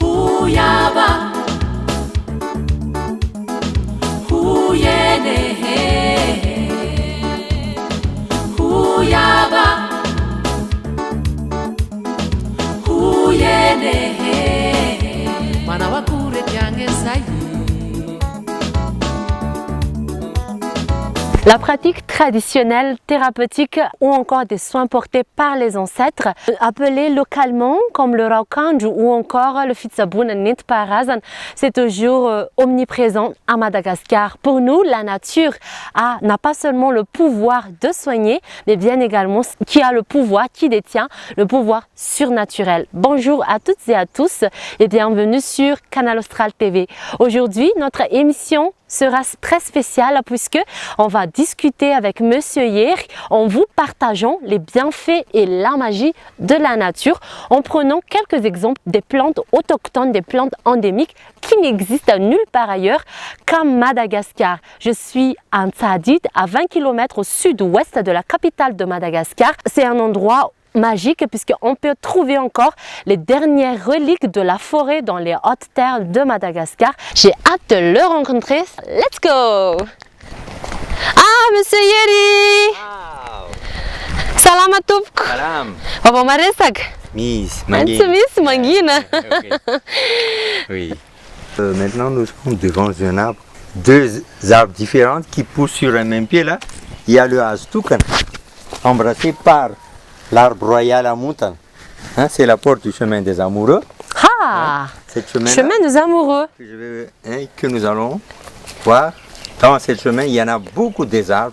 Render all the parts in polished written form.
Huyaba, huyene, huyaba, huyene, manawakure tyange sayi. La pratique traditionnelle thérapeutique ou encore des soins portés par les ancêtres, appelés localement comme le Raukanju ou encore le Fitsabun Nitparazan, c'est toujours omniprésent à Madagascar. Pour nous, la nature n'a pas seulement le pouvoir de soigner, mais bien également qui détient le pouvoir surnaturel. Bonjour à toutes et à tous et bienvenue sur Canal Austral TV. Aujourd'hui, notre émission sera très spéciale puisque on va discuter avec Monsieur Yer en vous partageant les bienfaits et la magie de la nature en prenant quelques exemples des plantes autochtones, des plantes endémiques qui n'existent nulle part ailleurs qu'à Madagascar. Je suis à Ntsadit, à 20 km au sud-ouest de la capitale de Madagascar. C'est un endroit magique puisqu'on peut trouver encore les dernières reliques de la forêt dans les hautes terres de Madagascar. J'ai hâte de le rencontrer. Let's go! Ah, Monsieur Yeri! Wow. Salam atuk! Salam. Papa Maresak! Miss Miss Mangina! Oui. Maintenant, nous sommes devant un arbre. Deux arbres différents qui poussent sur un même pied là. Il y a le Astoukan, embrassé par l'arbre royal à montagne. Hein, c'est la porte du chemin des amoureux. Ah! Hein, chemin des amoureux. Que nous allons voir. Dans ce chemin, il y en a beaucoup des arbres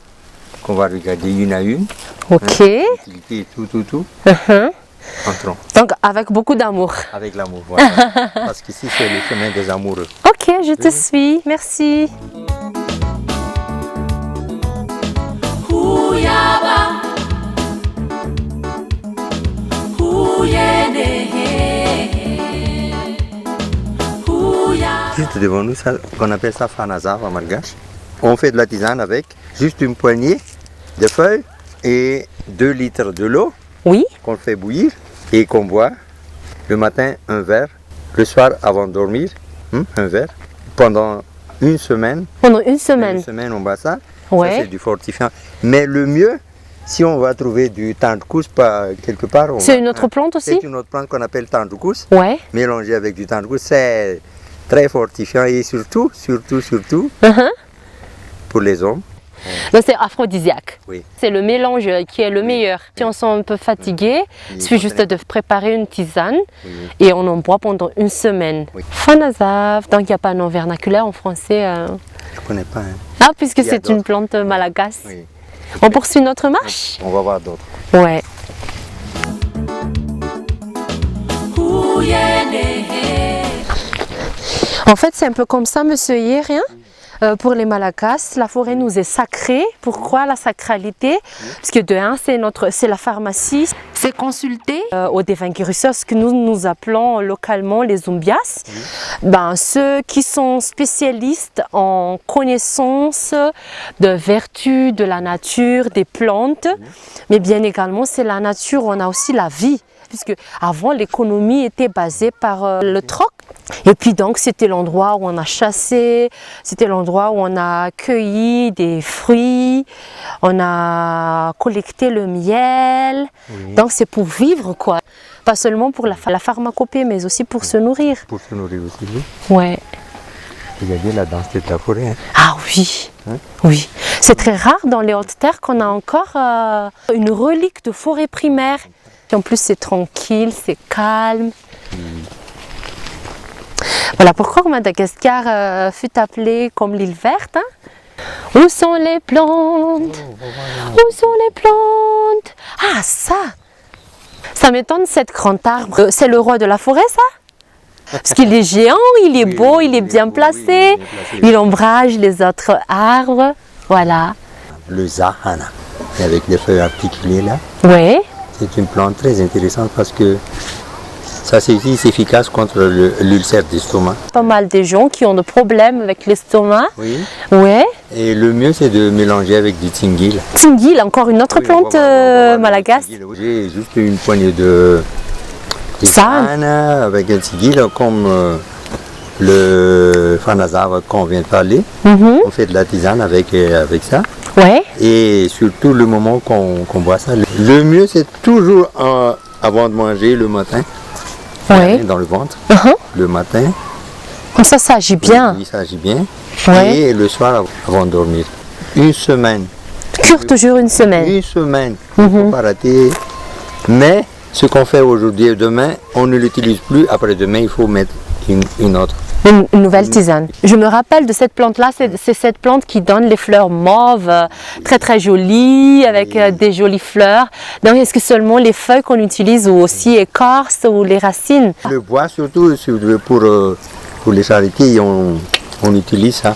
qu'on va regarder une à une. Ok. Hein, et tout. Entrons. Donc avec beaucoup d'amour. Avec l'amour, voilà. Parce qu'ici, c'est le chemin des amoureux. Ok, je te suis. Merci. Huyaba, Juste devant nous, ça, qu'on appelle ça fanazav en malgache. On fait de la tisane avec juste une poignée de feuilles et 2 litres de l'eau Oui. qu'on fait bouillir et qu'on boit le matin un verre, le soir avant de dormir un verre. Pendant une semaine. Pendant une semaine. Une semaine on boit ça. Ouais. Ça c'est du fortifiant. Mais le mieux, si on va trouver du tandkous quelque part. C'est une autre plante aussi? C'est une autre plante qu'on appelle tandkous. Ouais. Mélangée avec du tandkous, c'est très fortifiant et surtout, pour les hommes. Donc c'est aphrodisiaque. Oui. C'est le mélange qui est le meilleur. Si on sent un peu fatigué, il suffit juste de préparer une tisane et on en boit pendant une semaine. Oui. Fanazav, donc il n'y a pas un nom vernaculaire en français. Je ne connais pas. Hein. Ah, puisque Il y a c'est une d'autres. plante malagache. Oui. On poursuit notre marche? On va voir d'autres. Ouais. En fait, c'est un peu comme ça, Monsieur Yer, hein? Pour les Malagasy, la forêt nous est sacrée. Pourquoi la sacralité? Parce que de un, c'est la pharmacie. C'est consulter aux dévangirisseurs, ce que nous appelons localement les zombias. Ben, ceux qui sont spécialistes en connaissance de vertus de la nature, des plantes. Mais bien également, c'est la nature, on a aussi la vie. Puisque avant, l'économie était basée par le troc. Et puis donc c'était l'endroit où on a chassé, c'était l'endroit où on a cueilli des fruits, on a collecté le miel. Oui. Donc c'est pour vivre quoi, pas seulement pour la pharmacopée mais aussi pour se nourrir. Pour se nourrir aussi, oui. Ouais. Regardez la densité de la forêt. Hein. Ah oui, oui. C'est très rare dans les hautes terres qu'on a encore une relique de forêt primaire. Et en plus c'est tranquille, c'est calme. Voilà pourquoi Madagascar fut appelée comme l'île verte. Hein? Où sont les plantes? Où sont les plantes? Ah ça! Ça m'étonne, cet grand arbre. C'est le roi de la forêt ça? Parce qu'il est géant, il est beau, il est bien placé. Il ombrage les autres arbres. Voilà. Le zahana, avec des feuilles articulées là. Oui. C'est une plante très intéressante parce que ça c'est efficace contre l'ulcère d'estomac. Pas mal de gens qui ont des problèmes avec l'estomac. Oui. Ouais. Et le mieux c'est de mélanger avec du tingil. Tingil, encore une autre plante malagache. J'ai juste une poignée de tisane avec un tigui, là, comme le fanazava qu'on vient de parler. On fait de la tisane avec ça. Ouais. Et surtout le moment qu'on boit ça. Le mieux, c'est toujours avant de manger le matin. Ouais. Dans le ventre, le matin. Comme ça agit bien. Oui, ça agit bien. Ouais. Et le soir avant de dormir. Une semaine. Cure toujours une semaine. Une semaine. Il ne faut pas rater. Mais ce qu'on fait aujourd'hui et demain, on ne l'utilise plus. Après demain, il faut mettre une autre. Une nouvelle tisane. Je me rappelle de cette plante-là, c'est cette plante qui donne les fleurs mauves, très très jolies, avec des jolies fleurs. Donc est-ce que seulement les feuilles qu'on utilise ou aussi écorce ou les racines? Le bois surtout, pour les charités, on utilise ça,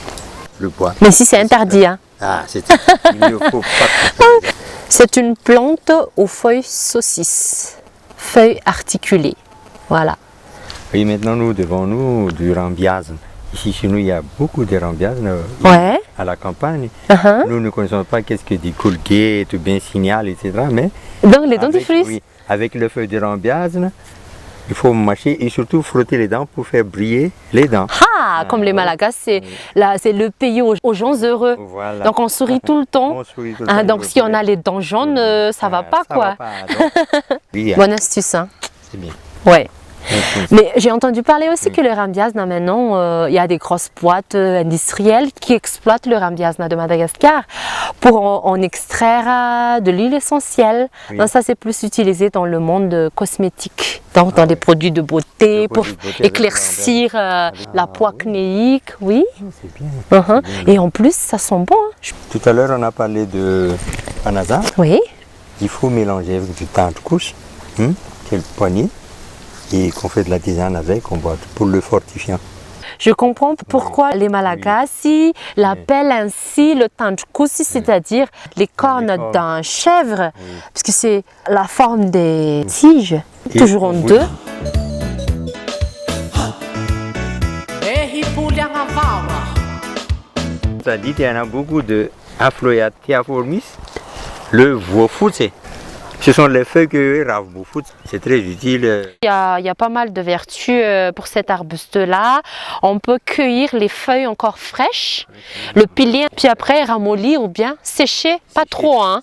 le bois. Mais si c'est interdit. Hein. Ah, il ne faut pas. C'est une plante aux feuilles saucisses, feuilles articulées. Voilà. Oui, maintenant, devant nous, du rambiasme. Ici, chez nous, il y a beaucoup de rambiasme Ouais. à la campagne. Nous ne connaissons pas qu'est-ce que des colgates, bien signal, etc. Mais Donc les dentifrices. oui, avec le feuille de rambiasme, il faut mâcher et surtout frotter les dents pour faire briller les dents. Ah, comme les Malagas, c'est le pays aux gens heureux. Voilà. Donc on sourit tout le temps. On sourit tout le temps, Donc si on a les dents jaunes, ça va pas ça quoi. va pas, donc, oui, Bonne astuce. Hein. c'est bien. Ouais. Mais j'ai entendu parler aussi que le rambiasna maintenant, il y a des grosses boîtes industrielles qui exploitent le rambiasna de Madagascar pour en extraire de l'huile essentielle. Oui. Donc ça c'est plus utilisé dans le monde cosmétique, donc dans des produits de beauté pour produits de beauté avec éclaircir la peau acnéique, oui. C'est bien. Et en plus ça sent bon. Hein. Tout à l'heure, on a parlé de panasa. Oui. Il faut mélanger avec du thym de couche, qui est le poignet, et qu'on fait de la tisane avec, on boit pour le fortifiant. Je comprends pourquoi les Malagasy l'appellent ainsi le tanchkusi, c'est-à-dire les cornes d'un chèvre, parce que c'est la forme des tiges, Et toujours en oui. deux. Ça dit qu'il y en a beaucoup de Afloiatiaformis, le vofoutse. Ce sont les feuilles que Ravboufut, c'est très utile. Il y a pas mal de vertus pour cet arbuste-là. On peut cueillir les feuilles encore fraîches, le piler, puis après ramollir ou bien sécher, pas trop. Hein.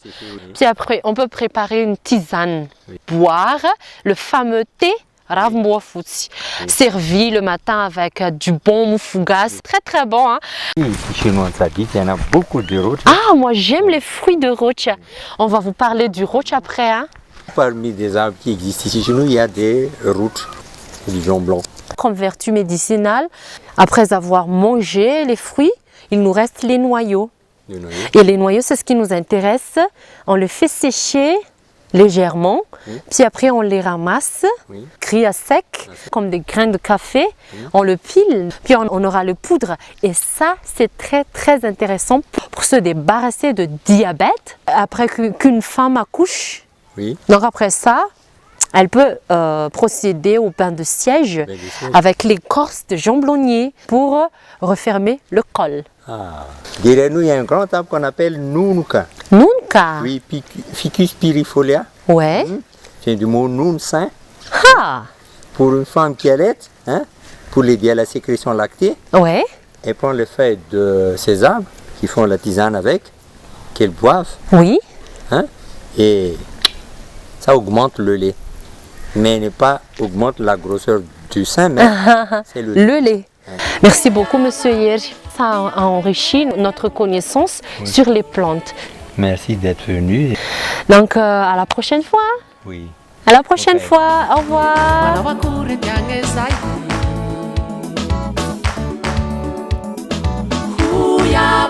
Puis après, on peut préparer une tisane, boire le fameux thé Ravboufut, servi le matin avec du bon moufougas, très très bon. Hein. Ici chez nous, ça dit qu'il y en a beaucoup de routes. Ah, moi j'aime les fruits de roche. On va vous parler du roche après. Hein. Parmi des arbres qui existent ici chez nous, il y a des routes, du jonc blanc. Comme vertu médicinale, après avoir mangé les fruits, il nous reste les noyaux. Et les noyaux, c'est ce qui nous intéresse. On le fait sécher légèrement, puis après on les ramasse, cuit à sec, comme des grains de café, on le pile, puis on aura le poudre. Et ça, c'est très très intéressant pour se débarrasser de diabète, après qu'une femme accouche. Donc après ça, elle peut procéder au bain de siège avec l'écorce de jambonnier pour refermer le col. Derrière nous, il y a un grand arbre qu'on appelle Nunca. Nunca. Oui, Ficus pirifolia. Ouais. C'est du mot Nun sain. Ah. Pour une femme qui allait, pour l'aider à la sécrétion lactée, Ouais. elle prend les feuilles de ces arbres qui font la tisane avec, qu'elles boivent, Oui. et ça augmente le lait. Mais ne pas augmente la grosseur du sein, mais c'est le lait. Le lait. Merci beaucoup, Monsieur Hirsch. Ça a enrichi notre connaissance sur les plantes. Merci d'être venu. Donc, à la prochaine fois. Oui. À la prochaine fois. Au revoir. Kuyaba.